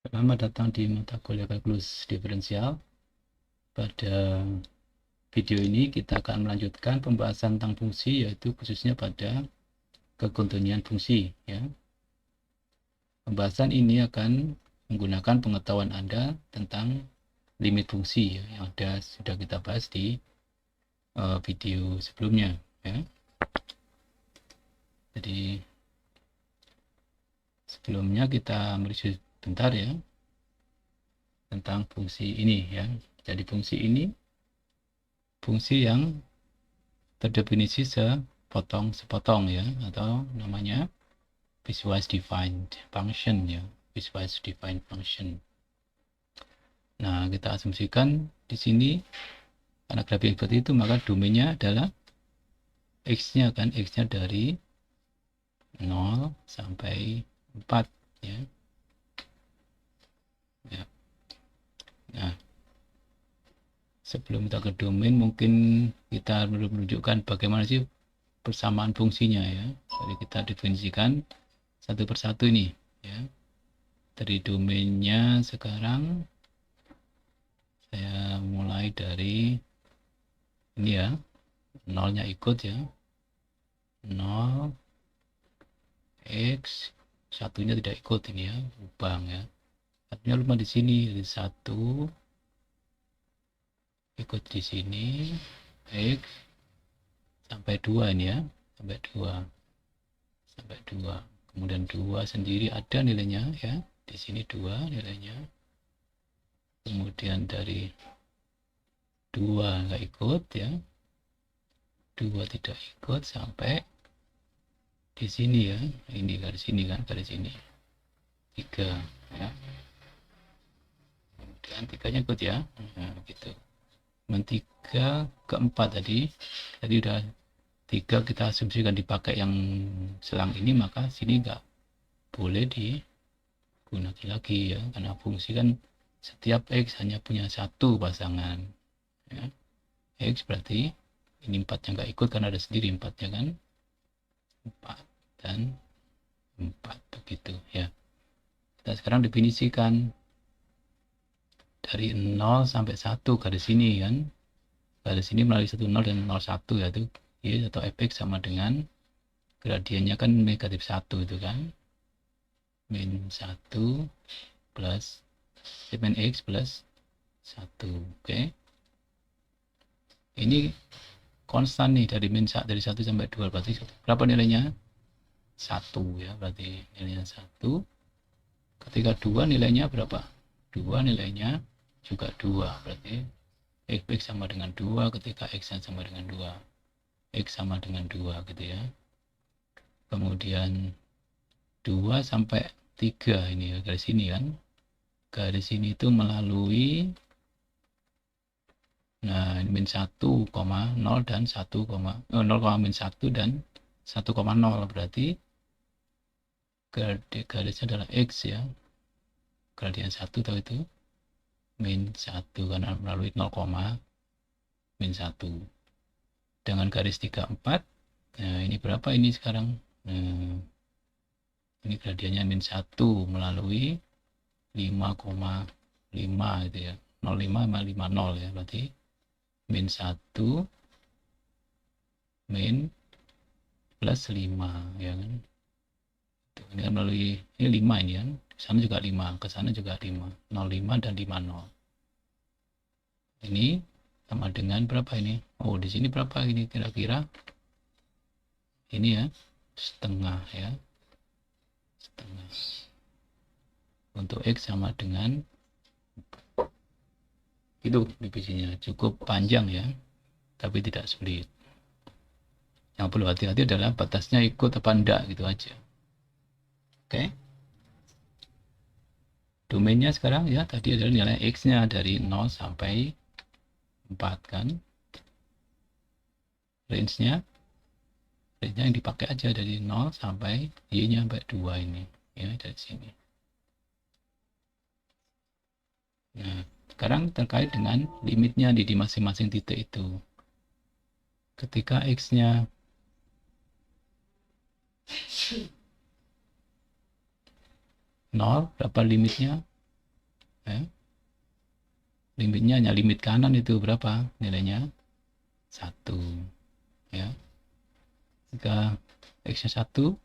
Selamat datang di mata kuliah kalkulus diferensial. Pada video ini kita akan melanjutkan pembahasan tentang fungsi, yaitu khususnya pada kekontinuan fungsi. Ya. Pembahasan ini akan menggunakan pengetahuan Anda tentang limit fungsi, ya, yang sudah kita bahas di video sebelumnya. Ya. Jadi sebelumnya kita mereview bentar ya tentang fungsi ini ya. Jadi fungsi ini fungsi yang terdefinisi sepotong ya, atau namanya piecewise defined function ya, piecewise defined function. Nah, kita asumsikan di sini karena grafik seperti itu, maka domainnya adalah x-nya kan, x-nya dari 0 sampai 4 ya. Ya. Nah, sebelum kita ke domain, mungkin kita perlu menunjukkan bagaimana sih persamaan fungsinya ya. Jadi kita definisikan satu persatu ini ya. Dari domainnya sekarang saya mulai dari ini ya, nolnya ikut ya, 0 x, satunya tidak ikut ini ya, lubang ya, satunya lupa di sini, jadi 1 ikut di sini, x sampai 2 ini ya, sampai 2, kemudian 2 sendiri ada nilainya ya, di sini 2 nilainya, kemudian dari 2 nggak ikut ya, 2 tidak ikut sampai di sini ya, ini garis sini kan, garis sini 3 ya, kemudian 3-nya ikut ya, nah, gitu. Dan 3 ke 4 tadi udah 3 kita asumsikan dipakai yang selang ini, maka sini nggak boleh digunakan lagi ya, karena fungsi kan setiap x hanya punya satu pasangan ya. X berarti ini 4 yang nggak ikut karena ada sendiri 4-nya kan, 4 dan 4 begitu ya. Kita sekarang definisikan dari 0 sampai 1 garis sini kan, garis ini melalui 1 0 dan 0 1 yaitu y atau fx sama dengan gradiennya kan negatif 1 itu kan, min 1 plus min x plus 1. Oke. Ini konstan nih dari dari 1 sampai 2, berarti berapa nilainya? 1 ya, berarti nilainya 1. Ketika 2 nilainya berapa? 2 nilainya juga 2, berarti x sama dengan 2 ketika x sama dengan 2, x sama dengan 2 gitu ya. Kemudian 2 sampai 3 ini ya, garis sini kan, garis sini itu melalui nah min 1,0 dan 0, min 1 dan 1,0, berarti garisnya adalah x ya, gradien 1 tahu itu min 1 karena melalui 0, min 1 dengan garis 3 4. Nah ini berapa ini sekarang, nah, ini gradiennya min 1 melalui 5,5 gitu ya, 0,5 sama 50 ya, berarti min 1 min plus 5 ya kan. Ini kan melalui ini 5 ini kan, ke sana juga 5, ke sana juga 5, 0,5 dan 50. Ini sama dengan berapa ini? Oh, di sini berapa ini kira-kira? Ini ya, setengah ya. Setengah. Untuk x sama dengan itu divisinya, cukup panjang ya, tapi tidak sulit. Yang perlu hati-hati adalah batasnya ikut apa enggak gitu aja. Oke. Domainnya sekarang ya, tadi adalah nilai x-nya dari 0 sampai 4 kan. Range-nya yang dipakai aja dari 0 sampai y-nya sampai 2 ini ya, dari sini. Nah, sekarang terkait dengan limitnya di masing-masing titik itu. Ketika x-nya 0, berapa limitnya? ya. Limitnya hanya limit kanan itu berapa nilainya? 1 ya. Jika x-nya 1,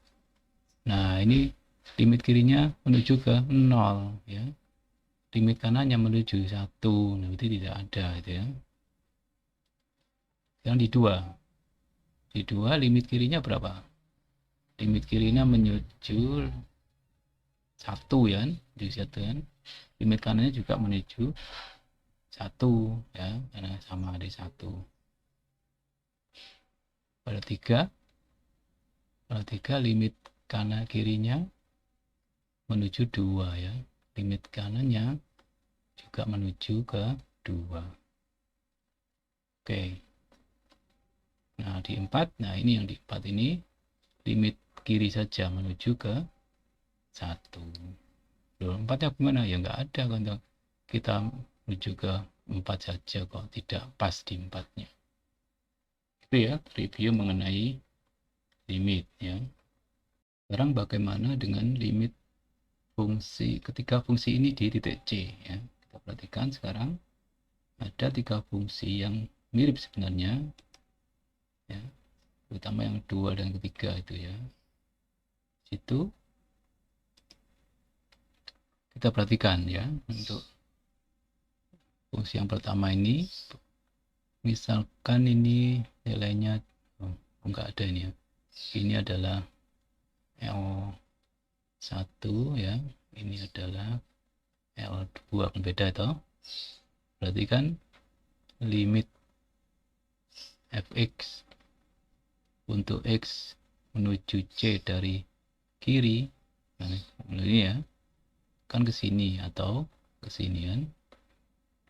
nah ini limit kirinya menuju ke 0 ya. Limit kanannya menuju 1, nah itu tidak ada itu ya. Yang di 2 limit kirinya berapa? Limit kirinya menuju 1 ya, menuju 1 kan. Limit kanannya juga menuju 1 ya, karena sama ada 1. Pada 3 limit kanan kirinya menuju 2 ya. Limit kanannya juga menuju ke 2. Oke. Nah, di 4, nah ini yang di 4 ini limit kiri saja menuju ke 1. Loh, 4-nya gimana? Ya nggak ada kan, kita menuju ke 4 saja kok, tidak pas di 4-nya. Itu ya, review mengenai limit ya. Sekarang bagaimana dengan limit fungsi ketika fungsi ini di titik C ya. Kita perhatikan sekarang ada 3 fungsi yang mirip sebenarnya ya, terutama yang 2 dan ketiga itu ya. Situ kita perhatikan ya, untuk fungsi yang pertama ini misalkan ini nilainya enggak ada ini ya. Ini adalah L1 ya, ini adalah L2, kan beda itu. Berarti kan limit fx untuk x menuju C dari kiri, nah ini ya, kan ke sini atau ke sini kan,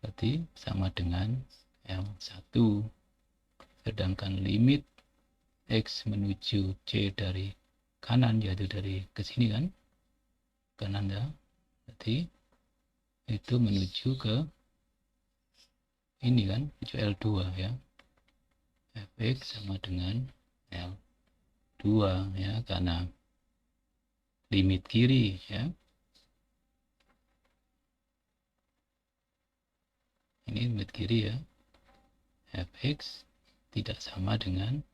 berarti sama dengan L1. Sedangkan limit x menuju C dari kanan, yaitu dari ke sini kan, kanan ya, berarti itu menuju ke ini kan, menuju L2 ya. Fx sama dengan L2 ya, karena limit kiri ya. Ini limit kiri ya. Fx tidak sama dengan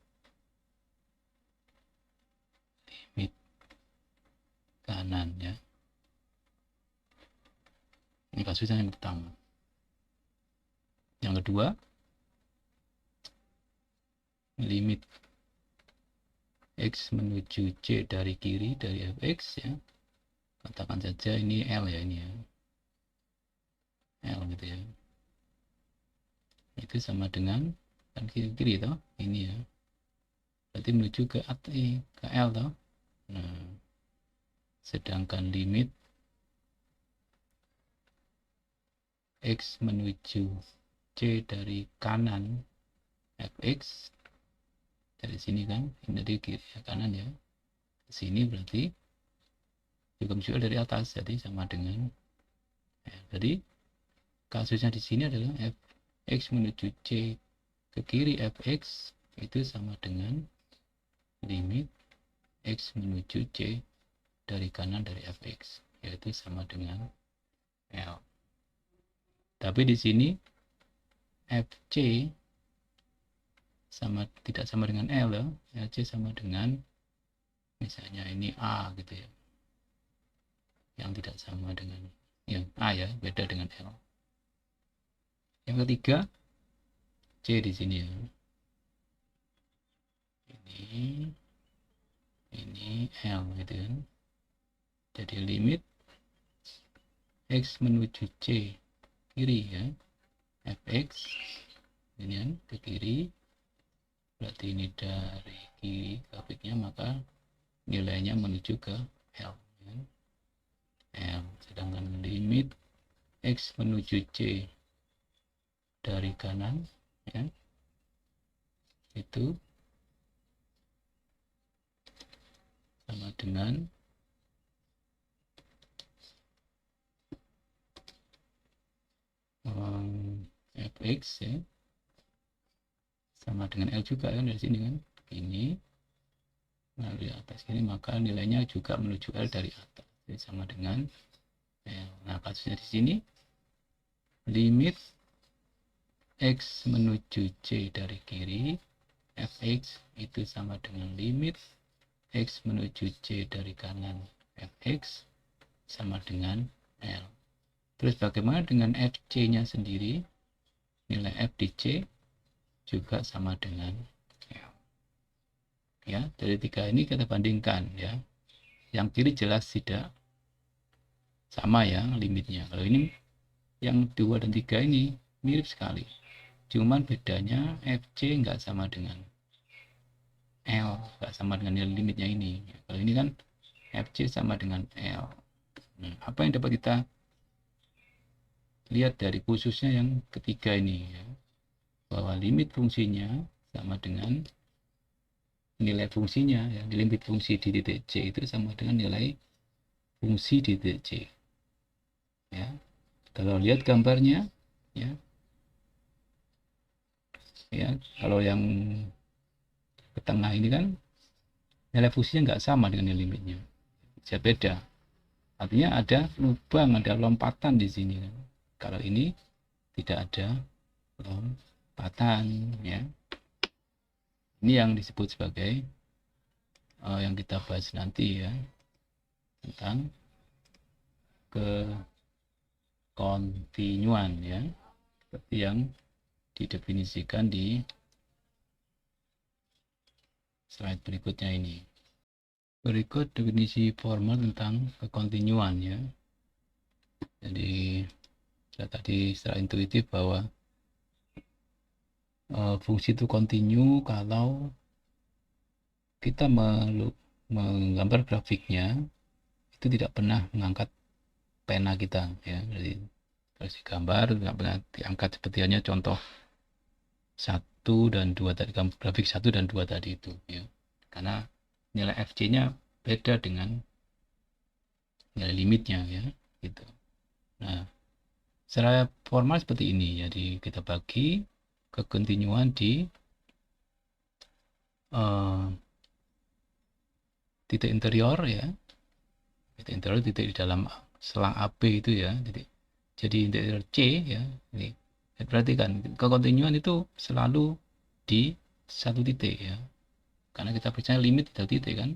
limit kanan ya. Ini kasusnya yang pertama. Yang kedua, limit x menuju C dari kiri dari fx ya. Katakan saja ini L ya, ini ya. L gitu ya. Itu sama dengan kan kiri toh, ini ya. Berarti menuju ke L toh. Nah, sedangkan limit x menuju C dari kanan fx dari sini kan, ini dari kiri ya, kanan ya, ke sini berarti juga menuju dari atas, jadi sama dengan ya. Jadi kasusnya di sini adalah fx menuju C ke kiri fx itu sama dengan limit x menuju C dari kanan dari fx, yaitu sama dengan L. Tapi di sini fc tidak sama dengan L ya. fc sama dengan misalnya ini A gitu ya. Yang tidak sama dengan yang A ya, beda dengan L. Yang ketiga C di sini ya. Ini L gitu kan. Jadi limit x menuju C kiri ya, fx ini kan ke kiri, berarti ini dari kiri grafiknya, maka nilainya menuju ke L ya. L. Sedangkan limit x menuju C dari kanan ya, itu sama dengan fx ya, sama dengan L juga kan, dari sini kan, ini lalu di atas ini, maka nilainya juga menuju L dari atas, jadi sama dengan L. Nah, kasusnya di sini limit X menuju C dari kiri, fx itu sama dengan limit X menuju C dari kanan, fx sama dengan L. Terus bagaimana dengan fc-nya sendiri? Nilai f di C juga sama dengan L. Ya, dari tiga ini kita bandingkan ya. Yang kiri jelas tidak sama ya limitnya. Kalau ini yang 2 dan 3 ini mirip sekali. Cuman bedanya FC nggak sama dengan L, nggak sama dengan nilai limitnya ini. Kalau ini kan FC sama dengan L. Apa yang dapat kita lihat dari khususnya yang ketiga ini ya, bahwa limit fungsinya sama dengan nilai fungsinya ya. Limit fungsi di titik C itu sama dengan nilai fungsi di titik C ya. Kalau lihat gambarnya ya, kalau yang ke tengah ini kan nilai fungsinya nggak sama dengan nilai limitnya, bisa beda. Artinya ada lubang, ada lompatan di sini kan. Kalau ini tidak ada lompatan ya. Ini yang disebut sebagai yang kita bahas nanti ya, tentang kekontinuan ya, seperti yang didefinisikan di slide berikutnya ini. Berikut definisi formal tentang kekontinuan ya. Jadi tadi secara intuitif bahwa fungsi itu kontinu kalau kita menggambar grafiknya itu tidak pernah mengangkat pena kita ya. Jadi terus gambar tidak pernah diangkat seperti halnya contoh 1 dan 2 tadi, grafik 1 dan 2 tadi itu ya. Karena nilai FC-nya beda dengan nilai limitnya ya gitu. Nah, secara formal seperti ini. Jadi kita bagi kekontinuan di titik interior ya. Titik interior, titik di dalam selang AB itu ya. Jadi interior C ya. Ini perhatikan kekontinuan itu selalu di satu titik ya. Karena kita percaya limit di satu titik kan.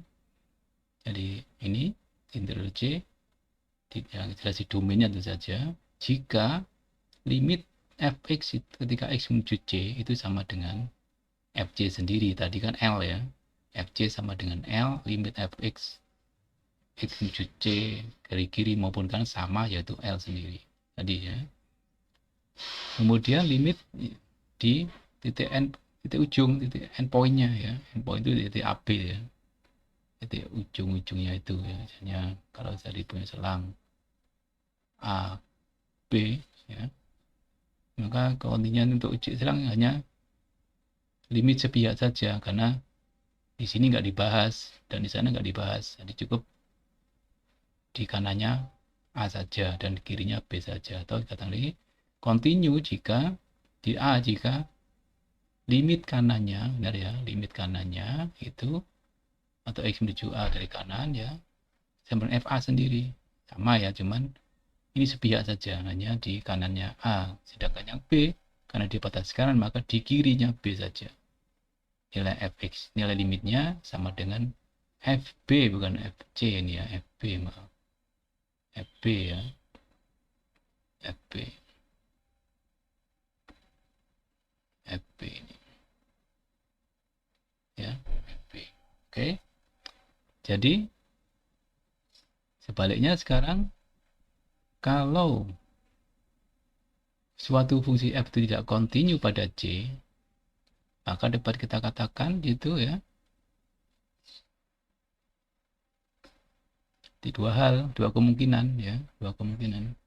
Jadi ini interior C, yang jelas di domainnya tentu saja. Jika limit fx ketika x menuju C itu sama dengan fc sendiri, tadi kan L ya, fc sama dengan L, limit fx x menuju C dari kiri maupun kanan sama, yaitu L sendiri tadi ya. Kemudian limit di titik ujung, titik endpointnya ya, endpoint itu titik AB ya, titik ujung-ujungnya itu ya. Misalnya kalau tadi punya selang A B ya, maka kekontinuan untuk uji selang hanya limit sepihak saja, karena di sini nggak dibahas dan di sana nggak dibahas. Jadi cukup di kanannya A saja dan di kirinya B saja. Atau kata lagi continue jika di A, jika limit kanannya, benar ya, limit kanannya itu atau X menuju A dari kanan ya, sama FA sendiri sama ya, cuman ini sepihak saja, hanya di kanannya A. Sedangkan yang B, karena di batas kanan, maka di kirinya B saja. Nilai fx, nilai limitnya sama dengan fb, bukan fc ini ya, fb maaf. fb ya. fb. fb ini. Ya, fb. Oke. Jadi sebaliknya sekarang, kalau suatu fungsi f itu tidak kontinu pada C, maka dapat kita katakan gitu ya, di dua hal, dua kemungkinan ya, dua kemungkinan.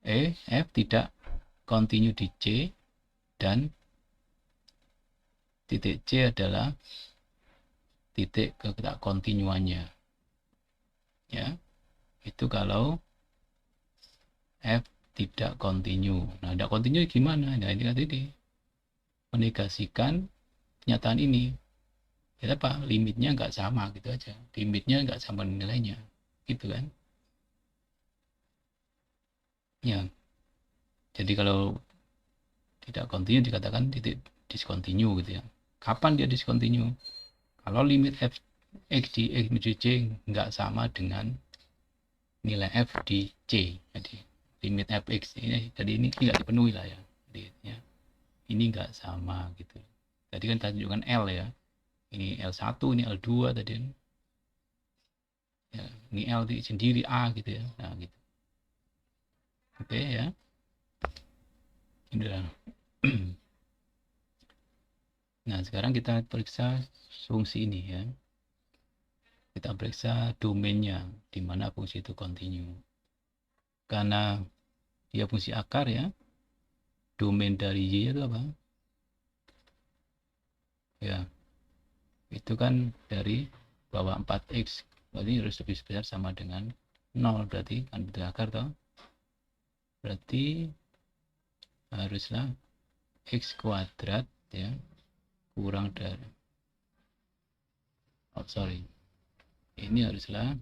F tidak kontinu di C dan titik C adalah titik kekontinuannya. Ya. Itu kalau F tidak kontinu. Nah, tidak kontinu gimana? Nah, ini tadi menegasikan kenyataan ini. Ya apa? Limitnya nggak sama gitu aja. Limitnya nggak sama nilainya. Gitu kan. Ya, jadi kalau tidak kontinu dikatakan titik discontinue gitu ya. Kapan dia discontinue? Kalau limit f x di x menuju c nggak sama dengan nilai f di c. Jadi limit fx ini, jadi ini tidak dipenuhi lah ya. Jadi ya, ini nggak sama gitu. Tadi kan kita tunjukkan L ya. Ini L1, ini L2 tadi. Ya, ini L sendiri A gitu ya. Nah, gitu. Oke ya. Ini udah. Nah, sekarang kita periksa fungsi ini ya. Kita periksa domainnya, di mana fungsi itu continue. Karena dia fungsi akar ya, domain dari Y itu apa? Ya, itu kan dari bawah 4x, berarti harus lebih besar sama dengan 0, berarti kan bentuk akar toh. Berarti haruslah x kuadrat ya, kurang dari, oh sorry, ini haruslah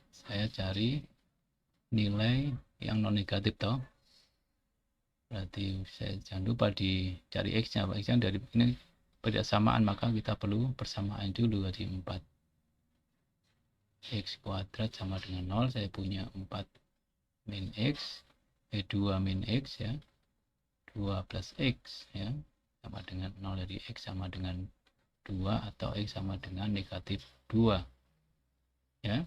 saya cari nilai yang non negatif toh. Berarti saya jangan lupa dicari x-nya, x-nya dari ini persamaan, maka kita perlu persamaan dulu. Jadi 4 x kuadrat sama dengan 0, saya punya 4 min x, 2 min x ya, 2 plus x ya, sama dengan 0, dari x sama dengan 2 atau x sama dengan negatif 2 ya.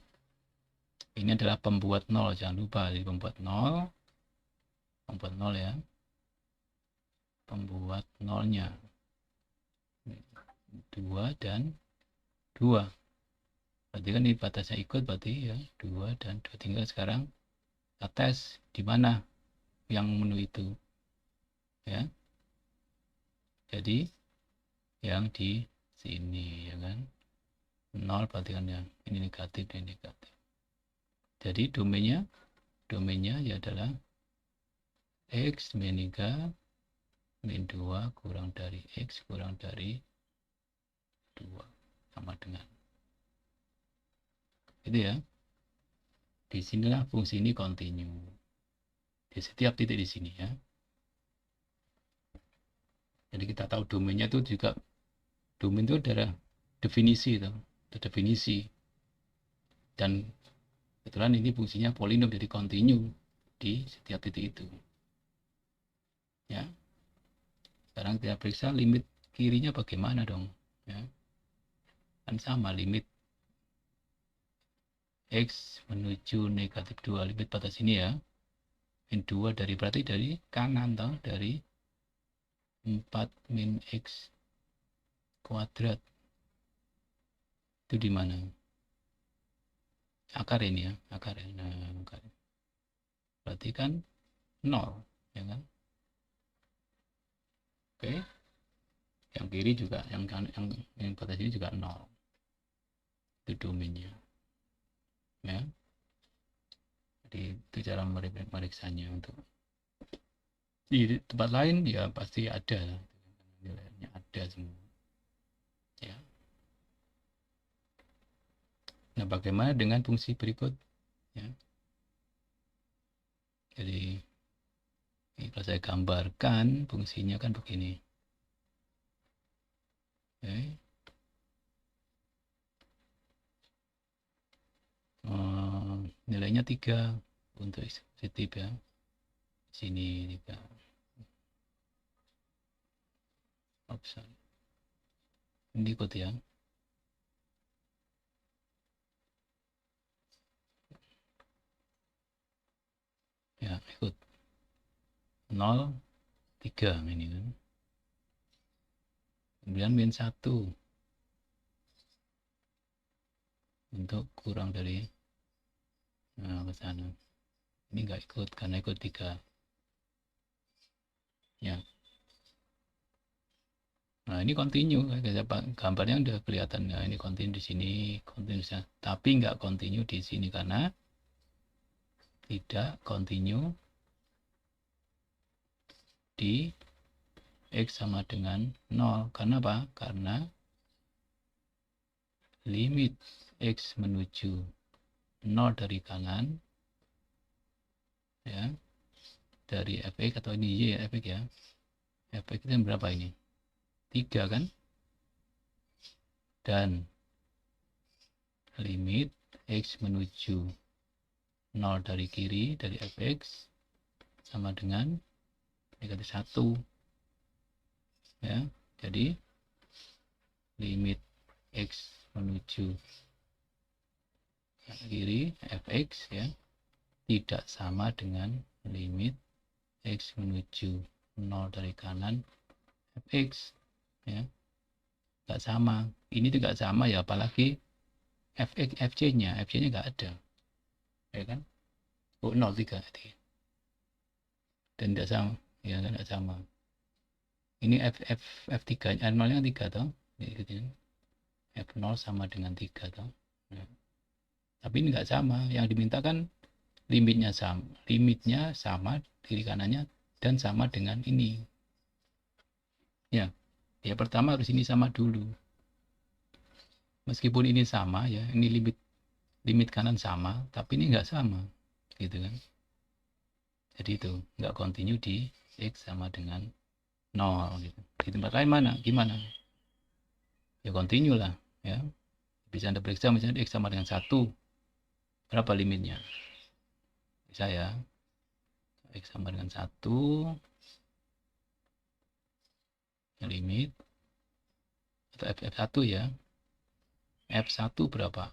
Ini adalah pembuat 0, jangan lupa, jadi pembuat 0 ya, pembuat 0-nya 2 dan 2. Berarti kan ini batasnya ikut, berarti ya 2 dan 2. Tinggal sekarang kita tes di mana yang menu itu ya. Jadi yang di sini ya kan, 0 berarti kan yang ini negatif, ini negatif. Jadi domainnya ya adalah x min 3 min 2 kurang dari x kurang dari 2 sama dengan itu ya. Disinilah fungsi ini continue di setiap titik di sini ya. Jadi kita tahu domainnya itu juga, domain itu adalah definisi itu, definisi, dan kebetulan ini fungsinya polinom, jadi continue di setiap titik itu ya. Sekarang kita periksa limit kirinya bagaimana dong ya. Kan sama, limit x menuju negatif 2, limit batas ini ya, min 2 dari, berarti dari kanan toh, dari 4 min x kuadrat itu di mana? Akar ini ya, akar ya. Nah, akar. Berarti kan 0 ya kan. Oke, yang kiri juga, yang batas ini juga 0, itu domainnya ya. Jadi itu cara meriksanya. Untuk di tempat lain ya pasti ada, nilainya ada semua ya. Nah, bagaimana dengan fungsi berikut ya? Jadi ini kalau saya gambarkan fungsinya kan begini. Oke. Nilainya 3 untuk positif ya. Sini 3. Option. Ini ikut ya. Ya, ikut. 0, 3 ini kan. Kemudian min 1 untuk kurang dari, nah, ke sana. Ini enggak ikut karena ikut 3 ya. Nah, ini continue, gambarnya udah kelihatan ya. Ini continue di sini, continue di sana. Tapi enggak continue di sini karena tidak continue di x sama dengan 0. Karena apa? Karena limit x menuju 0 dari kanan ya, dari fx atau ini y ya, fx ya. Fx itu berapa ini? 3 kan? Dan limit x menuju 0 dari kiri dari fx sama dengan negatif 1 ya. Jadi limit x menuju kiri fx ya tidak sama dengan limit x menuju 0 dari kanan fx ya, nggak sama. Ini tuh nggak sama ya, apalagi fx fc nya nggak ada ya kan. 0,3 dan tidak sama ya, tidak sama. Ini f3 nya 0 nya 3 toh, f0 sama dengan 3 toh ya. Tapi ini nggak sama, yang diminta kan limitnya sama kiri kanannya dan sama dengan ini ya. Ya pertama harus ini sama dulu, meskipun ini sama ya, ini limit kanan sama tapi ini nggak sama gitu kan. Jadi itu nggak continue di x sama dengan 0 gitu. Di tempat lain mana gimana ya, continue lah ya. Bisa Anda periksa misalnya x sama dengan 1, berapa limitnya bisa ya, x sama dengan 1 limit atau f1 ya, f1 berapa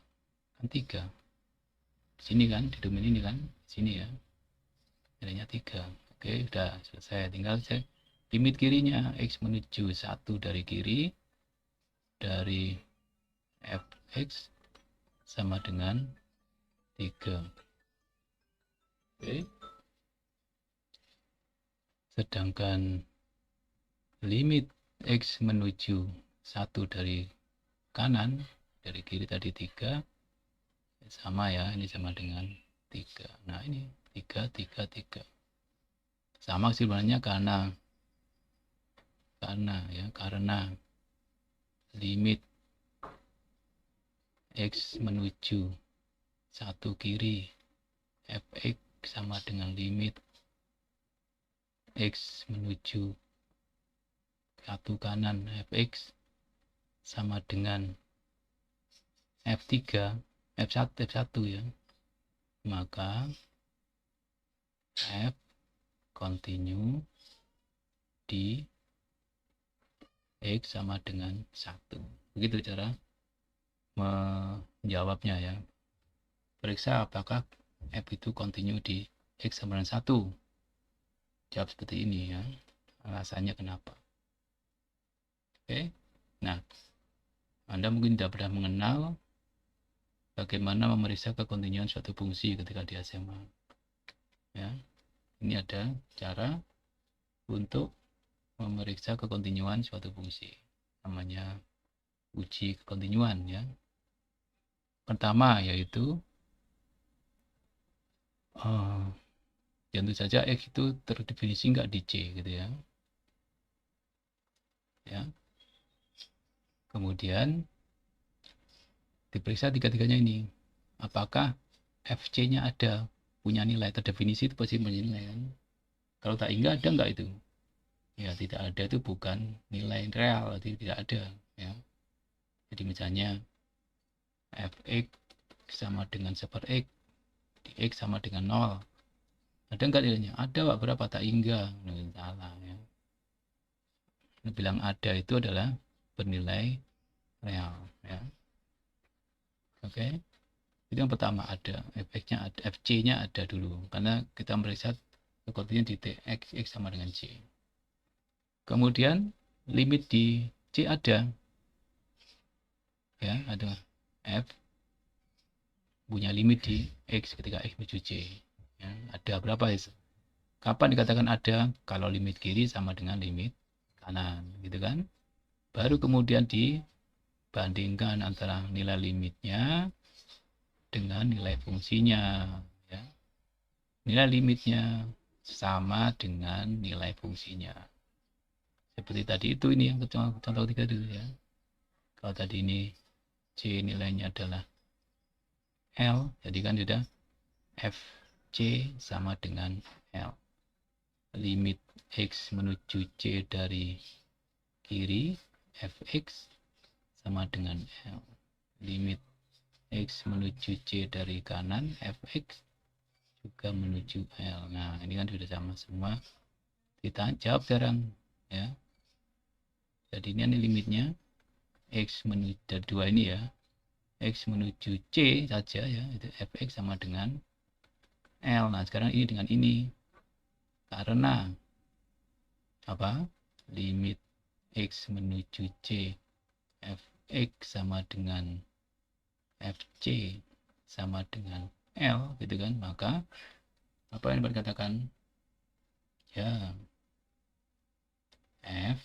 kan 3 sini kan, di domain ini kan sini ya, nilainya 3. Oke, udah selesai. Tinggal cek limit kirinya x menuju 1 dari kiri dari fx sama dengan 3. Oke. Sedangkan limit x menuju 1 dari kanan dari kiri tadi 3 sama ya, ini sama dengan 3. Nah ini 3 sama sebenarnya karena limit x menuju 1 kiri fx sama dengan limit x menuju 1 kanan fx sama dengan f1 ya, maka f continue di x sama dengan 1. Begitu cara menjawabnya ya. Periksa apakah f itu continue di x sama dengan 1. Jawab seperti ini ya, alasannya kenapa. Oke. Nah, Anda mungkin tidak pernah mengenal bagaimana memeriksa kekontinuan suatu fungsi ketika di SMA ya. Ini ada cara untuk memeriksa kekontinuan suatu fungsi, namanya uji kekontinuan ya. Pertama yaitu tentu saja x itu terdefinisi enggak di C gitu ya. Kemudian diperiksa tiga-tiganya ini, apakah fc nya ada, punya nilai terdefinisi, itu pasti punya nilai kan. Kalau tak hingga ada enggak itu ya, tidak ada, itu bukan nilai real, jadi tidak ada ya. Jadi misalnya fx sama dengan seper x, dx sama dengan 0, ada enggak nilainya? Ada Pak, berapa? Tak hingga. Salah ya. Bilang ada itu adalah bernilai real ya. Oke. Itu yang pertama, ada fx-nya, ada fc-nya ada dulu, karena kita meriksa kekontinuan di x sama dengan c. Kemudian limit di c ada ya, ada f punya limit di x ketika x menuju c ya. Ada berapa ya? Kapan dikatakan ada? Kalau limit kiri sama dengan limit kanan gitu kan. Baru kemudian dibandingkan antara nilai limitnya dengan nilai fungsinya ya. Nilai limitnya sama dengan nilai fungsinya. Seperti tadi itu, ini yang contoh ketiga dulu ya. Kalau tadi ini C nilainya adalah L, jadi kan sudah F C sama dengan L. Limit X menuju C dari kiri, Fx sama dengan L. Limit X menuju C dari kanan, Fx juga menuju L. Nah, ini kan sudah sama semua. Kita jawab sekarang ya. Jadi ini limitnya X menuju dari dua ini ya. X menuju C saja ya, itu Fx sama dengan L. Nah, sekarang ini dengan ini. Karena apa? Limit X menuju C Fx sama dengan Fc sama dengan L gitu kan, maka apa yang dapat dikatakan ya F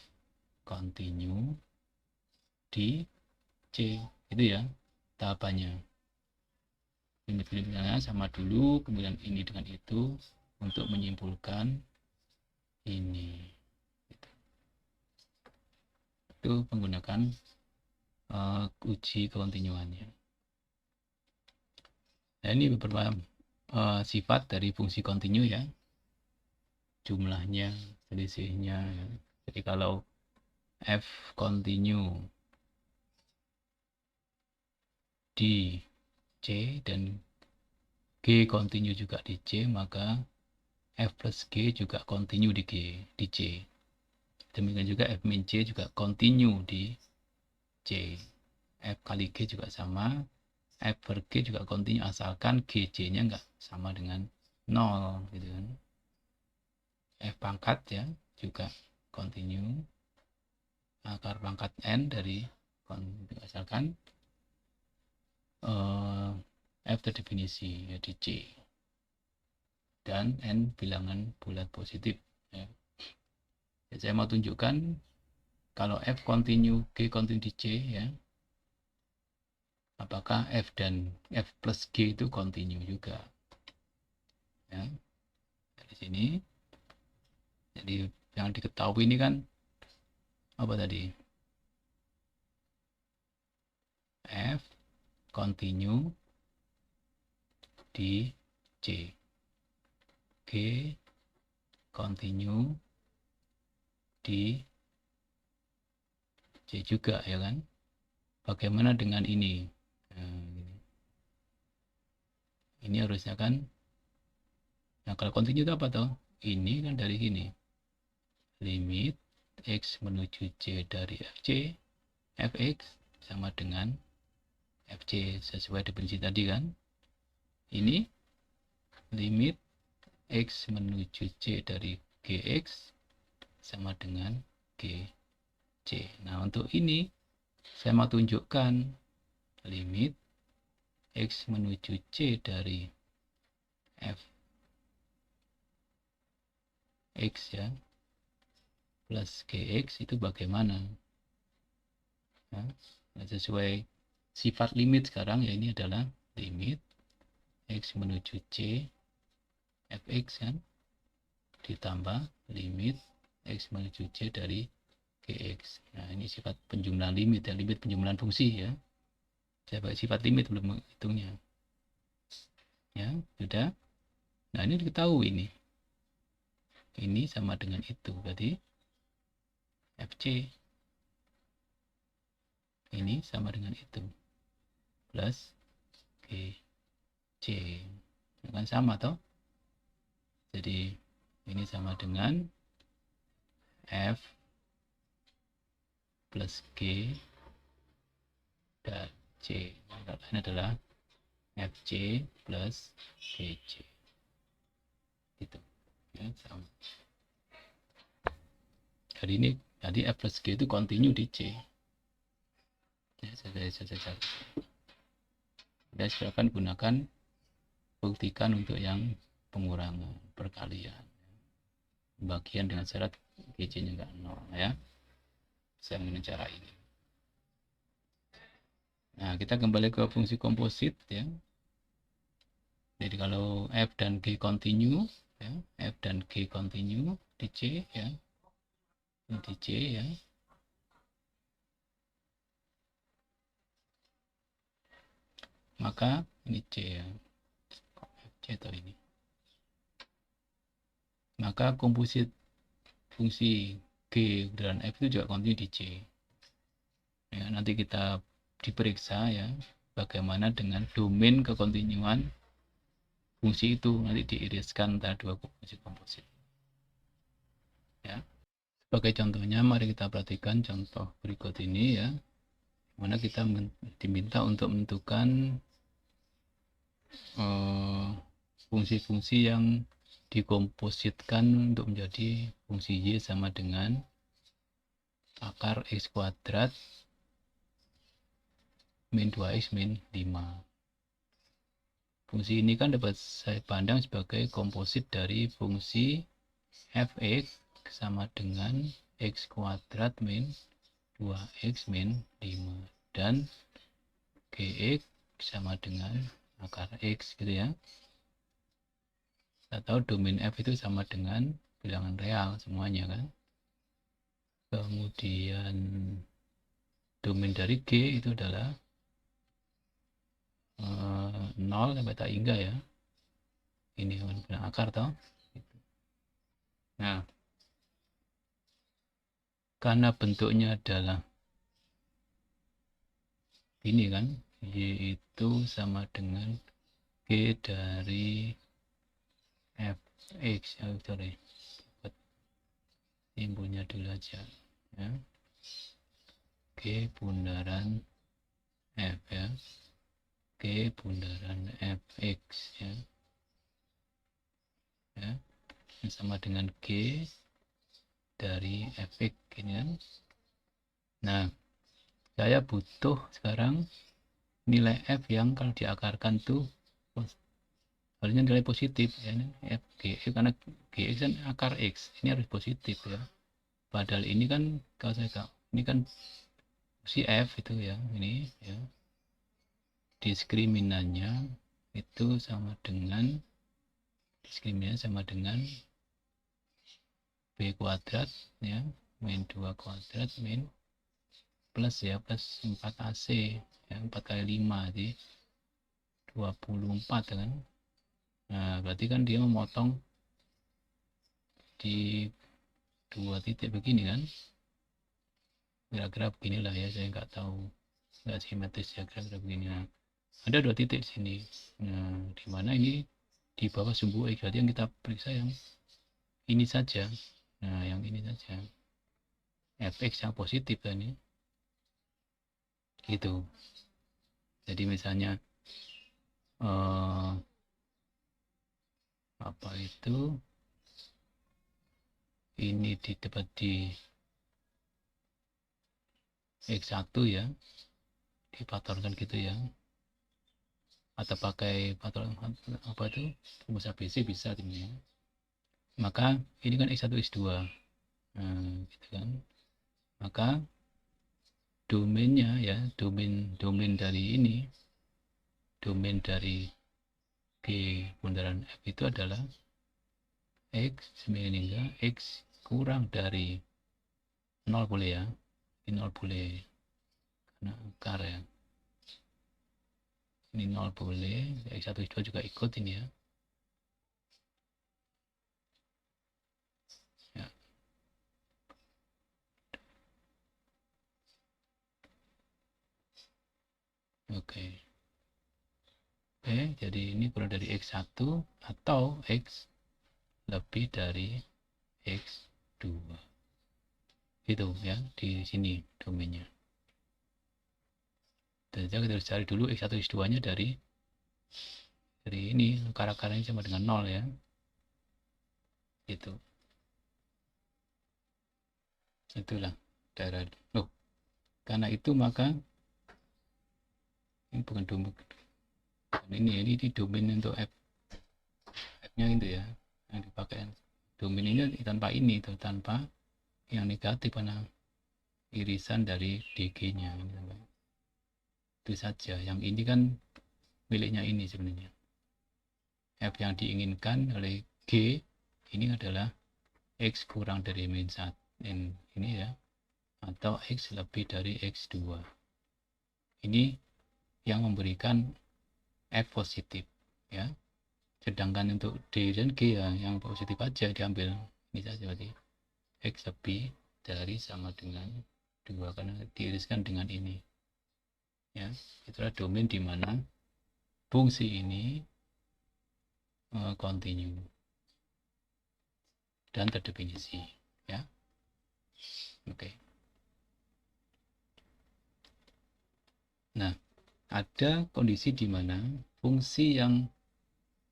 continue di C itu ya tahapannya. Limit-limitnya sama dulu, kemudian ini dengan itu untuk menyimpulkan ini. Itu menggunakan uji kontinuannya. Nah, ini beberapa sifat dari fungsi kontinu ya. Jumlahnya, selisihnya. Ya. Jadi kalau F continue di C dan G continue juga di C, maka F plus G juga continue di C. Demikian juga F min C juga continue di C. F kali G juga sama. F per G juga continue asalkan GC-nya enggak sama dengan 0 gitu kan. F pangkat ya juga continue. Akar pangkat N dari asalkan F terdefinisi ya di C. Dan N bilangan bulat positif ya. Jadi saya mau tunjukkan kalau F continue G continue di C ya, apakah F dan F plus G itu continue juga ya. Dari sini jadi yang diketahui ini kan apa tadi, F continue di C, G continue di C juga ya kan. Bagaimana dengan ini? Ini harusnya kan, nah kalau continue itu apa toh? Ini kan dari sini, limit X menuju C dari Fc, Fx sama dengan Fc sesuai definisi tadi kan. Ini limit X menuju C dari Gx sama dengan Gc. Nah untuk ini saya mau tunjukkan limit X menuju C dari Fx ya plus Gx itu bagaimana ya, sesuai sifat limit sekarang ya. Ini adalah limit X menuju C Fx kan ditambah limit X menuju C dari Gx. Nah ini sifat penjumlahan limit ya, limit penjumlahan fungsi ya. Saya pakai sifat limit belum menghitungnya ya, sudah. Nah ini diketahui ini sama dengan itu, berarti Fc ini sama dengan itu plus Gc kan sama toh. Jadi ini sama dengan F plus G dan C. Ini adalah Fc plus Gc. Gitu. Ya, sama. Jadi ini F plus G itu continue di C. Ya, saya silakan gunakan, buktikan untuk yang pengurangan perkalian. Bagian dengan syarat GC-nya enggak 0 ya. Saya menggunakan cara ini. Nah, kita kembali ke fungsi komposit ya. Jadi kalau F dan G continue ya, F dan G continue di C ya. Di C ya. Maka ini C ya. C atau ini. maka komposit fungsi G dan F itu juga kontinu di C. Ya, nanti kita diperiksa ya bagaimana dengan domain kekontinuan fungsi itu, nanti diiriskan antara dua fungsi komposit. Ya. Sebagai contohnya, mari kita perhatikan contoh berikut ini ya, mana kita diminta untuk menentukan fungsi-fungsi yang dikompositkan untuk menjadi fungsi Y sama dengan akar X kuadrat min 2X min 5. Fungsi ini kan dapat saya pandang sebagai komposit dari fungsi fx sama dengan x kuadrat min 2x min 5 dan gx sama dengan akar x gitu ya. Kita tahu domain f itu sama dengan bilangan real semuanya kan. Kemudian domain dari g itu adalah 0 sampai tak hingga ya. Ini bilang akar toh. Nah, karena bentuknya adalah ini kan, Y itu sama dengan G dari fx ya, sorry, buat simbolnya dulu aja ya. G bundaran f ya, G bundaran fx ya, ya sama dengan G dari fx ini kan. Nah, saya butuh sekarang nilai f yang kalau diakarkan tuh harusnya nilai positif ya, f g karena gx kan akar x, ini harus positif ya. Padahal ini kan kalau saya tahu ini kan si f itu ya, ini ya diskriminannya itu sama dengan b kuadrat ya min 2 kuadrat min plus ya plus 4ac ya, 4 kali 5 jadi 24 kan. Nah berarti kan dia memotong di 2 titik begini kan, kira-kira beginilah ya, saya nggak tahu, nggak simetris ya, kira-kira begini. Nah, ada 2 titik di sini. Nah di mana ini di bawah sumbu x, berarti yang kita periksa yang ini saja. Nah yang ini saja, fx yang positif tadi gitu. Jadi misalnya apa itu ini dapat di x1 ya, difaktorkan gitu ya, atau pakai faktor apa itu rumus ABC bisa ini ya. Maka ini kan x1 x2 gitu kan, maka domainnya ya, domain dari ini, domain dari G bundaran F itu adalah x hingga x kurang dari 0 boleh ya, ini 0 boleh karena akar ya, ini 0 boleh, x1 x2 juga ikut ini ya. Oke. Oke, jadi ini kurang dari x1 atau x lebih dari x2. Itu ya, di sini domainnya. Dan kita harus cari dulu x1 x2-nya dari ini, akar-akarnya sama dengan 0 ya. Gitu. Itulah daerah. Loh, karena itu maka ini bukan domain. Ini domain untuk f-nya itu ya, yang dipakai. Domain ini tanpa ini, tanpa yang negatif karena irisan dari dg-nya. Itu saja. Yang ini kan miliknya ini sebenarnya. F yang diinginkan oleh G ini adalah x kurang dari min 1 ini ya, atau x lebih dari x2. Ini yang memberikan F positif ya. Sedangkan untuk D dan G ya yang positif aja diambil. Ini saja berarti X lebih dari sama dengan 2 karena diiriskan dengan ini. Ya, itulah domain di mana fungsi ini continue dan terdefinisi. Ya, oke. Nah, ada kondisi di mana fungsi yang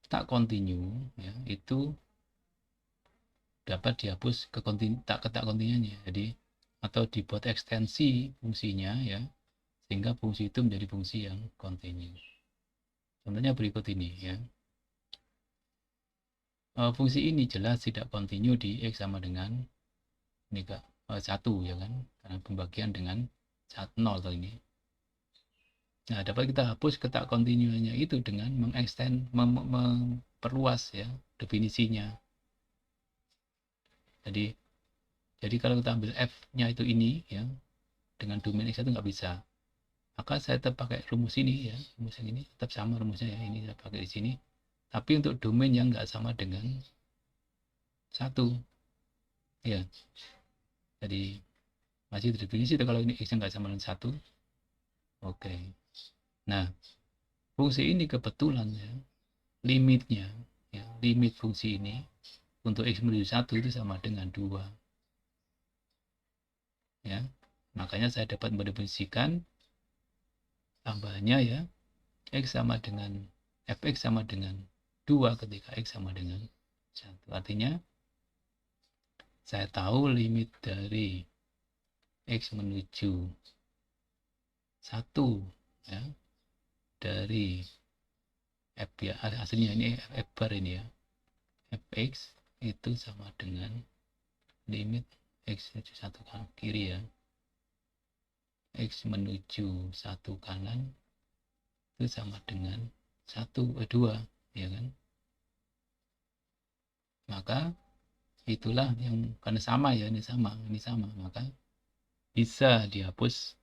tak continue ya itu dapat dihapus ke tak kontinunya. Jadi atau dibuat ekstensi fungsinya ya sehingga fungsi itu menjadi fungsi yang continue. Contohnya berikut ini ya. Fungsi ini jelas tidak continue di X sama dengan ini kak 1 ya kan karena pembagian dengan 0 ini. Nah, dapat kita hapus ketak kontinunya itu dengan mengextend, memperluas ya definisinya. Jadi kalau kita ambil F-nya itu ini ya dengan domain X itu nggak bisa. Maka saya tetap pakai rumus ini ya, rumus yang ini tetap sama rumusnya ya, ini saya pakai di sini. Tapi untuk domain yang nggak sama dengan 1 ya. Jadi masih terdefinisi itu kalau ini X nggak sama dengan 1. Oke. Nah, fungsi ini kebetulan ya limitnya ya, limit fungsi ini untuk X menuju 1 itu sama dengan 2 ya. Makanya saya dapat mendefinisikan tambahannya ya X sama dengan Fx sama dengan 2 ketika X sama dengan 1. Artinya saya tahu limit dari X menuju 1 ya dari F ya aslinya ini F bar ini ya Fx itu sama dengan limit X menuju 1 kanan kiri ya X menuju 1 kanan itu sama dengan 2 ya kan. Maka itulah yang karena sama ya ini sama maka bisa dihapus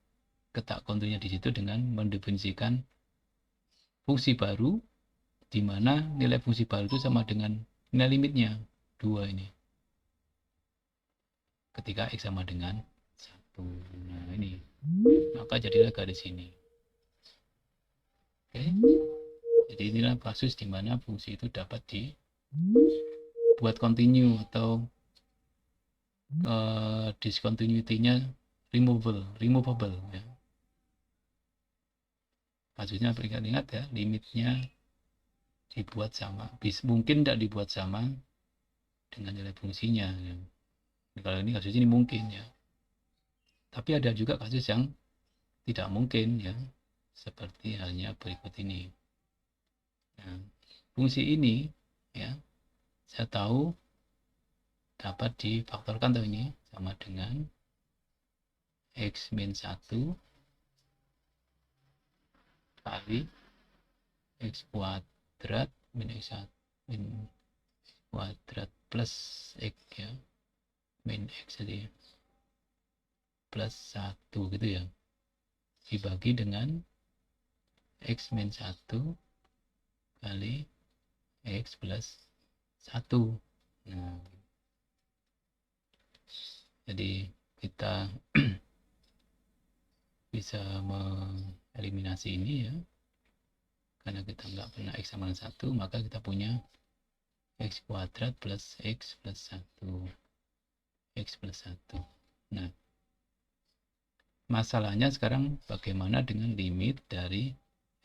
ketak konturnya di situ dengan mendefinisikan fungsi baru di mana nilai fungsi baru itu sama dengan nilai limitnya 2 ini ketika X sama dengan 1. Nah ini maka jadilah garis ini. Oke, jadi inilah kasus di mana fungsi itu dapat dibuat continue atau discontinuity-nya removable ya. Kasusnya ingat ya, limitnya dibuat sama, mungkin tidak dibuat sama dengan nilai fungsinya ya. Kalau ini kasus ini mungkin ya, tapi ada juga kasus yang tidak mungkin ya, seperti halnya berikut ini. Nah, fungsi ini ya saya tahu dapat difaktorkan tahu ini sama dengan X min 1 kali X kuadrat min X kuadrat plus X ya min X jadi plus 1 gitu ya dibagi dengan X min 1 kali X plus 1. Nah, jadi kita bisa mengeliminasi ini ya karena kita nggak pernah X sama 1 maka kita punya X kuadrat plus X plus 1 X plus 1. Nah, masalahnya sekarang bagaimana dengan limit dari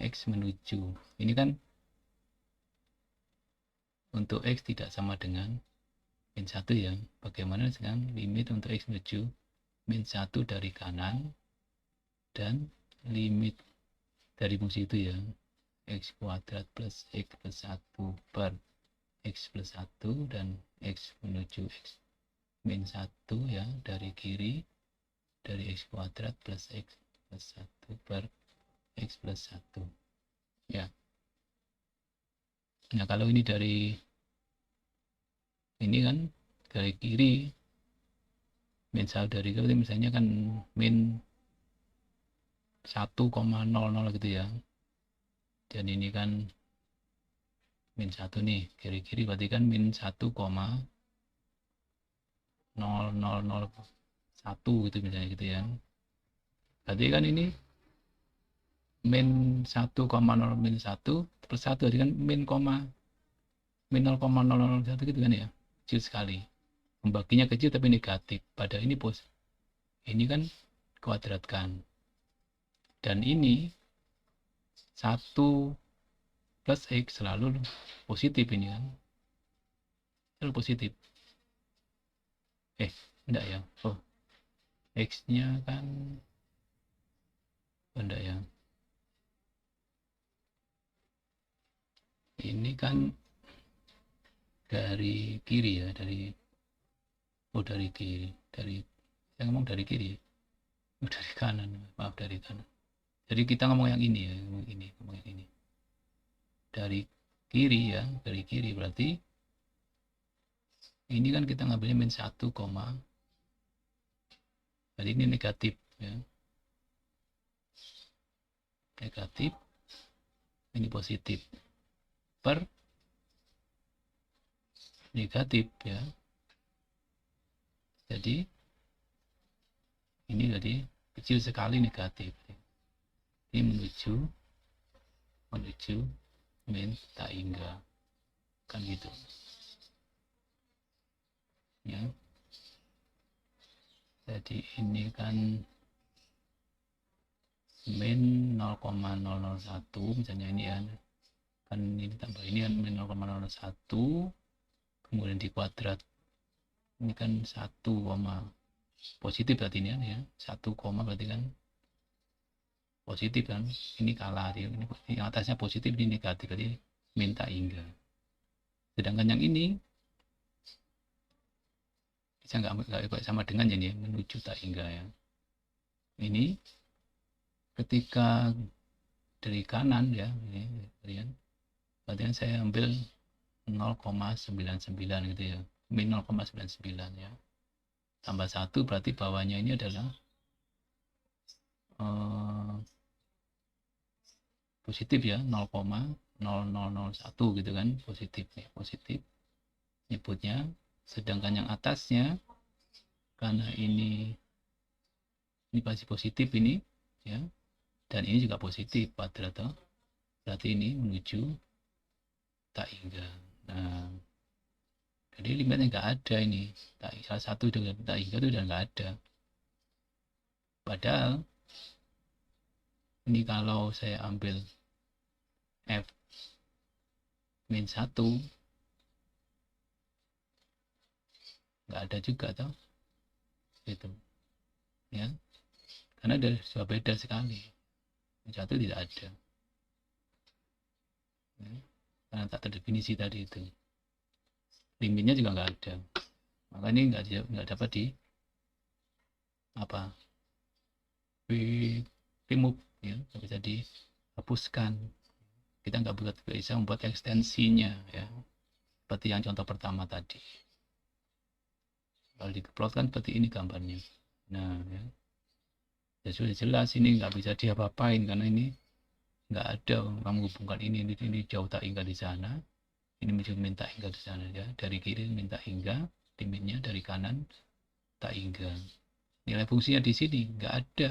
X menuju ini kan untuk X tidak sama dengan min 1 ya. Bagaimana dengan limit untuk X menuju min 1 dari kanan dan limit dari fungsi itu ya X kuadrat plus X plus 1 per X plus 1 dan X menuju X min 1 ya dari kiri dari X kuadrat plus X plus 1 per X plus 1 ya. Nah kalau ini dari ini kan dari kiri min 1 dari kiri misalnya kan min 1,00 gitu ya dan ini kan min 1 nih, kiri-kiri berarti kan min 1,0001 gitu misalnya gitu ya. Berarti kan ini min 1,0 min 1 plus 1 jadi kan min 0,001 gitu kan ya, kecil sekali. Membaginya kecil tapi negatif. Pada ini ini kan kuadratkan. Dan ini 1 plus X selalu positif ini kan. Selalu positif. Enggak ya. Oh, X-nya kan enggak ya. Ini kan dari kiri ya, dari kiri. Saya ngomong dari kiri. Dari kanan, maaf dari kanan. Jadi kita ngomong yang ini ya, ngomong yang ini. Dari kiri ya, dari kiri berarti ini kan kita ngambilnya min 1, jadi ini negatif ya. Negatif, ini positif. Per negatif ya. Jadi ini tadi kecil sekali negatif. Ini menuju min tak hingga. Kan gitu. Ya. Jadi ini kan min 0,001 misalnya ini ya. Kan ini tambah ini kan min 0,001 kemudian di kuadrat. Ini kan 1, positif berarti ini ya. 1, berarti kan positif kan, ini kalah dia, ini yang atasnya positif, ini negatif, berarti minta hingga. Sedangkan yang ini bisa nggak sama dengan ini ya, menuju tak hingga ya. Ini ketika dari kanan ya, ini berarti kan saya ambil 0,99 gitu ya, min 0,99 ya, tambah 1 berarti bawahnya ini adalah positif ya, 0,0001 gitu kan, positif nyebutnya. Sedangkan yang atasnya karena ini pasti positif ini ya, dan ini juga positif kuadrat, berarti ini menuju tak hingga. Nah, jadi limitnya nggak ada ini, salah satu dengan tak hingga itu udah nggak ada. Padahal ini kalau saya ambil F min 1 nggak ada juga toh, gitu ya, karena sudah beda sekali. Min 1 tidak ada ya, karena tak terdefinisi tadi itu, limitnya juga nggak ada, maka ini nggak dapat di apa, remove ya, nggak bisa dihapuskan. Kita nggak bisa membuat ekstensinya ya, seperti yang contoh pertama tadi. Kalau diplot kan seperti ini gambarnya. Nah ya sudah jelas ini nggak bisa diapa-apain, karena ini nggak ada kamu hubungkan ini jauh tak hingga di sana, ini minta hingga di sana ya, dari kiri minta hingga, limitnya dari kanan tak hingga. Nilai fungsinya di sini nggak ada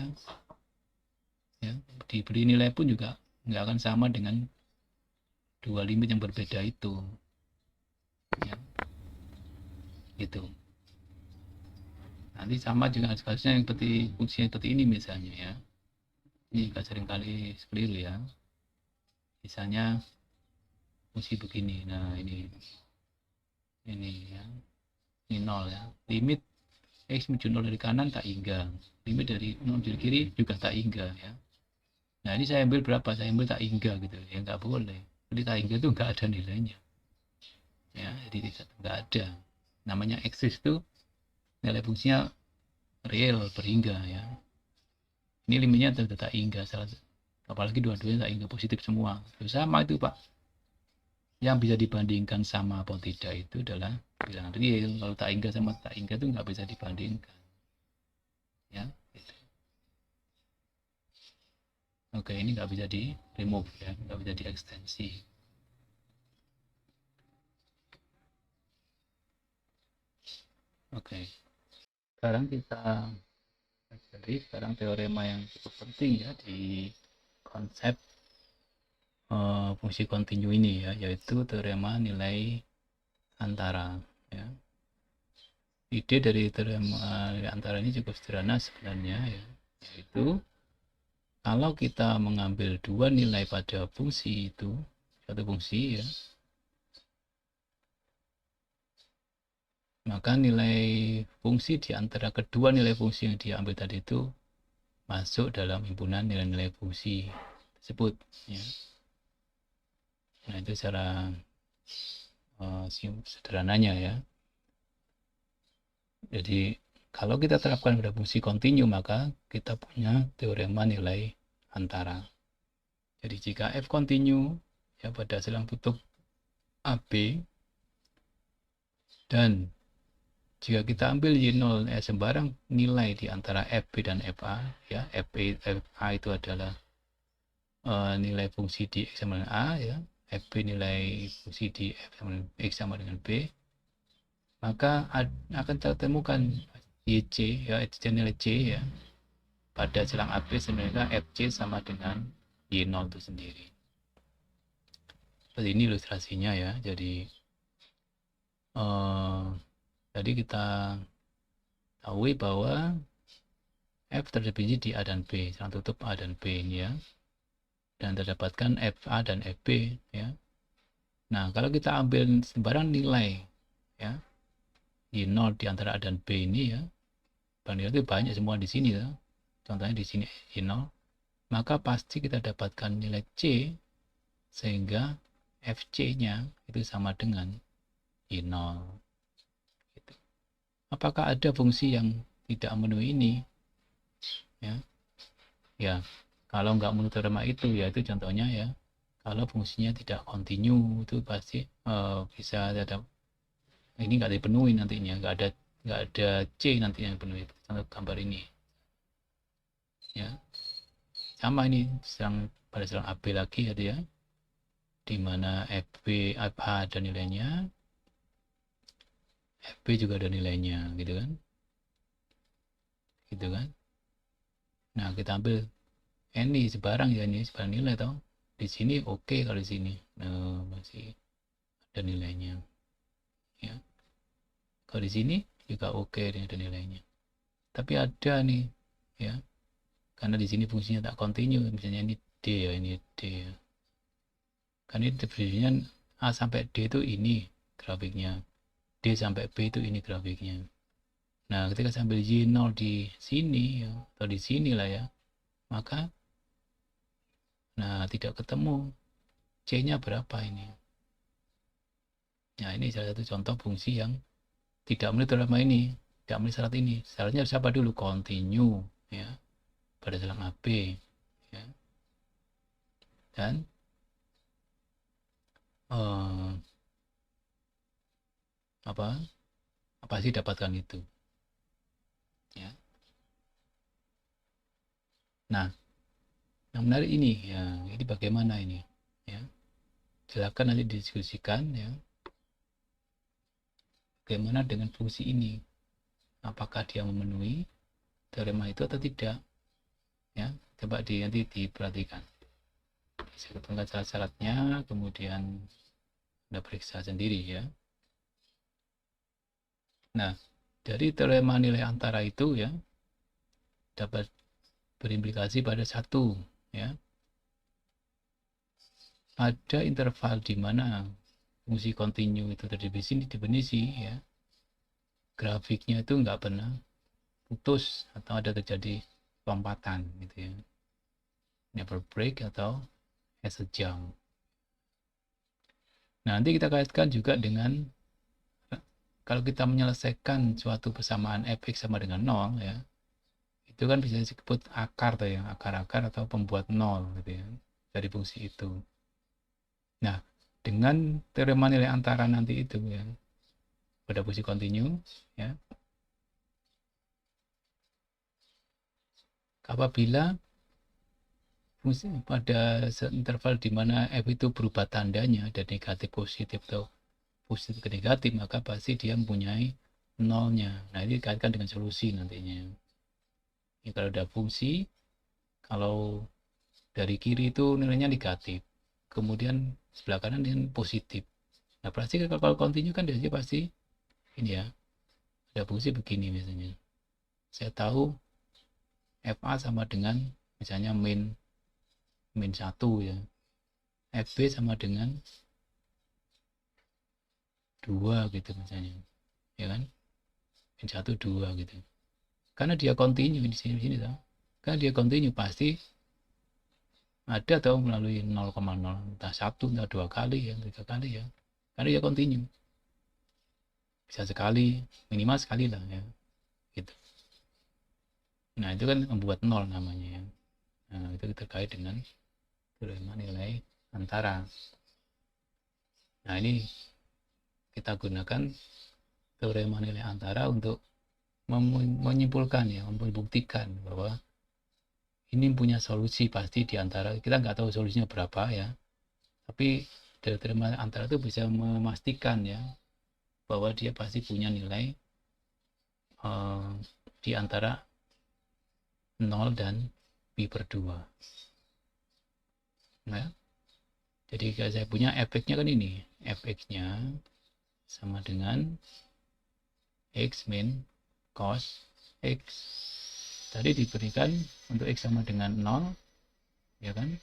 ya, diberi nilai pun juga nggak akan sama dengan dua limit yang berbeda itu ya, gitu. Nanti sama dengan kasusnya yang seperti fungsinya seperti ini misalnya ya, ini juga seringkali keliru ya, misalnya fungsi begini. Nah ini ya, ini 0 ya, limit X menuju 0 dari kanan tak hingga, limit dari 0 dari kiri juga tak hingga ya. Nah ini saya ambil berapa, saya ambil tak hingga gitu ya, nggak boleh. Jadi tak hingga itu nggak ada nilainya ya, jadi nggak ada, namanya eksis itu nilai fungsinya real berhingga ya. Ini limitnya tak hingga, apalagi dua-duanya tak hingga positif semua itu sama itu Pak. Yang bisa dibandingkan sama atau tidak itu adalah bilangan real. Kalau tak hingga sama tak hingga itu nggak bisa dibandingkan ya gitu. Oke, ini nggak bisa di remove ya, nggak bisa diekstensi. Oke, sekarang kita sekarang teorema yang cukup penting ya di konsep fungsi kontinu ini ya, yaitu teorema nilai antara ya. Ide dari teorema nilai antara ini cukup sederhana sebenarnya ya, yaitu kalau kita mengambil dua nilai pada fungsi itu, satu fungsi ya, maka nilai fungsi di antara kedua nilai fungsi yang diambil tadi itu masuk dalam himpunan nilai-nilai fungsi tersebut ya. Nah, itu secara sederhananya ya. Jadi kalau kita terapkan pada fungsi kontinu, maka kita punya teorema nilai antara. Jadi jika f kontinu ya pada selang tutup AB, dan jika kita ambil Y0 sembarang nilai di antara FB dan FA ya, FA itu adalah nilai fungsi di X sama dengan A ya, FB nilai fungsi di X sama dengan B, maka akan tertemukan YC ya, nilai C ya pada selang AB sebenarnya FC sama dengan Y0 itu sendiri. Seperti ini ilustrasinya ya. Jadi tadi kita tahu bahwa F terdefinisi di A dan B, selang tutup A dan B ini ya, dan terdapatkan FA dan FB ya. Nah, kalau kita ambil sembarang nilai ya, Y0 di antara A dan B ini ya, nilai itu banyak semua di sini ya. Contohnya di sini Y0, maka pasti kita dapatkan nilai C sehingga FC-nya itu sama dengan Y0. Gitu. Apakah ada fungsi yang tidak memenuhi ini? Ya, kalau nggak menurut teorema itu ya itu contohnya ya. Kalau fungsinya tidak kontinu itu pasti bisa ada ini nggak dipenuhi nantinya, nggak ada C nanti yang penuhi. Contoh gambar ini ya, sama ini pada selang AB lagi ya, di mana FA ada nilainya, FB juga ada nilainya gitu kan. Nah, kita ambil ini sebarang ya, ini sebarang nilai toh. Di sini oke kalau di sini. Nah, masih ada nilainya. Ya. Kalau di sini juga oke ada nilainya. Tapi ada nih ya. Karena di sini fungsinya tak kontinu, misalnya ini D ya, ini D ya. Kan ini definisinya A sampai D itu ini grafiknya. D sampai B itu ini grafiknya. Nah, ketika sambil Y0 di sini ya, atau di sini lah ya, maka nah tidak ketemu C-nya berapa ini. Nah, ini salah satu contoh fungsi yang tidak memenuhi teorema ini, tidak memenuhi syarat ini. Syaratnya siapa dulu? Kontinu ya, pada selang AB ya. Dan apa sih dapatkan itu ya. Nah, yang menarik ini ya, ini bagaimana ini ya, silakan nanti didiskusikan ya, bagaimana dengan fungsi ini, apakah dia memenuhi teorema itu atau tidak ya. Coba nanti diperhatikan, saya ketentukan syarat-syaratnya, kemudian Anda periksa sendiri ya. Nah, dari teorema nilai antara itu ya dapat berimplikasi pada satu ya, ada interval di mana fungsi kontinu itu terdefinisi ya, grafiknya itu nggak pernah putus atau ada terjadi lompatan gitu ya, never break atau as a jump. Nah, nanti kita kaitkan juga dengan kalau kita menyelesaikan suatu persamaan fx sama dengan 0 ya, itu kan bisa disebut akar tuh ya, akar-akar atau pembuat 0 gitu ya, dari fungsi itu. Nah, dengan teorema nilai antara nanti itu ya, pada fungsi kontinu ya, apabila fungsi pada interval di mana f itu berubah tandanya dari negatif positif atau positif ke negatif, maka pasti dia mempunyai nolnya. Nah, ini dikaitkan dengan solusi nantinya. Ini kalau ada fungsi, kalau dari kiri itu nilainya negatif, kemudian sebelah kanan dengan positif. Nah, pasti kalau continue kan dia pasti ini ya, ada fungsi begini misalnya. Saya tahu FA sama dengan misalnya min 1 ya. FB sama dengan 2 gitu misalnya. Ya kan? Min 1 2 gitu. Karena dia continue di sini tahu. Karena dia continue pasti ada atau melalui 0,0 entah 1 entah 2 kali ya, 3 kali ya. Karena dia continue. Bisa sekali, minimal sekali lah ya. Gitu. Nah, itu kan membuat 0 namanya ya. Nah, itu terkait dengan teorema nilai antara. Nah, ini kita gunakan teorema nilai antara untuk menyimpulkan ya, membuktikan bahwa ini punya solusi pasti di antara, kita nggak tahu solusinya berapa ya, tapi dari teorema antara itu bisa memastikan ya bahwa dia pasti punya nilai di antara 0 dan pi per 2. Nah, jadi kalau saya punya fx-nya kan ini, fx-nya sama dengan x min cos x. Tadi diberikan untuk x sama dengan 0 ya kan,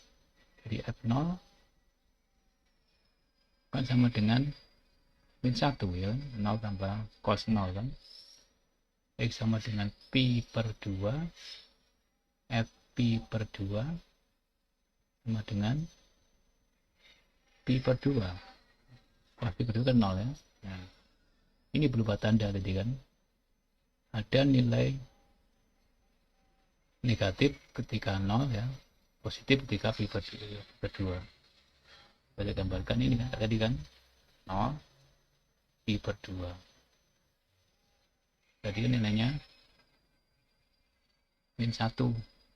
jadi f0 kan sama dengan min 1 ya, 0 tambah cos 0 kan, x sama dengan pi per 2, f pi per 2 sama dengan pi per 2, pi per 2 kan 0 ya. Nah, ini berubah tanda tadi kan, ada nilai negatif ketika 0 ya, positif ketika pi per 2. Saya gambarkan ini kan tadi kan 0 pi per 2. Jadi nilainya min 1.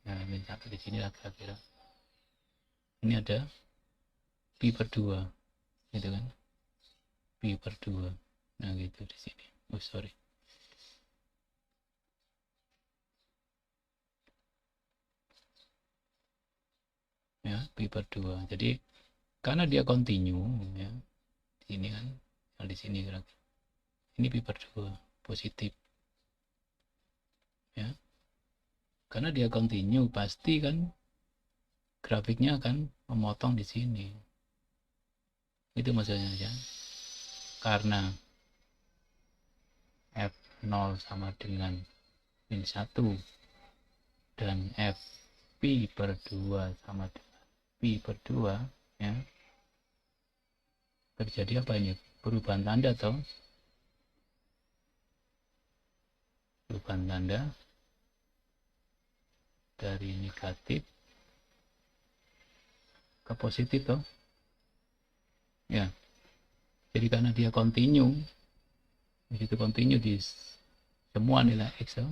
Nah, min 1 di sini lah kira-kira. Ini ada pi per 2 gitu kan. Pi per 2. Nah, gitu di sini. Oh, sorry. Ya, pi per 2. Jadi karena dia continue ya. Di sini kan. Nah, di sini kira-kira. Ini pi per 2 positif. Ya. Karena dia continue pasti kan grafiknya akan memotong di sini. Itu maksudnya ya. Karena F0 sama dengan min 1 dan F pi per 2 sama dengan pi per 2 ya, terjadi apa ini, perubahan tanda atau perubahan tanda dari negatif ke positif toh ya. Jadi karena dia continue, begitu continue di semua nilai x toh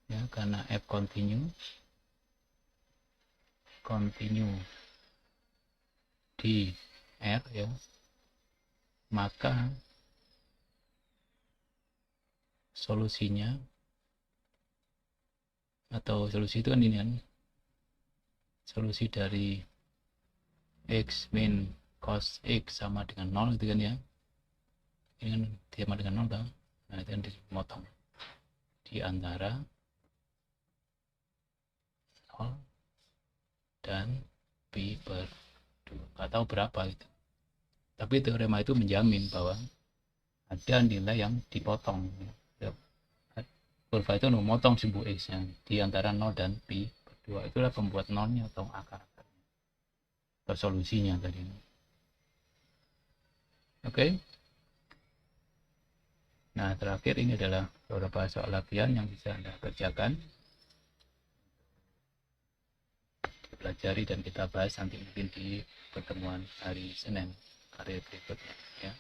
ya, karena f continue di R ya, maka solusinya atau solusi itu kan ini kan, solusi dari x min cos x sama dengan 0 gitu kan ya, ini kan sama dengan 0 kan. Nah, itu kan dimotong di antara 0 dan pi per 2, nggak tahu berapa gitu, tapi teorema itu menjamin bahwa ada nilai yang dipotong ya. Kurva itu memotong sumbu x nya di antara 0 dan pi per 2, itulah pembuat nolnya atau akar atau solusinya tadi. Oke. Nah, terakhir ini adalah beberapa soal latihan yang bisa Anda kerjakan, pelajari dan kita bahas nanti mungkin di pertemuan hari Senin hari berikutnya ya.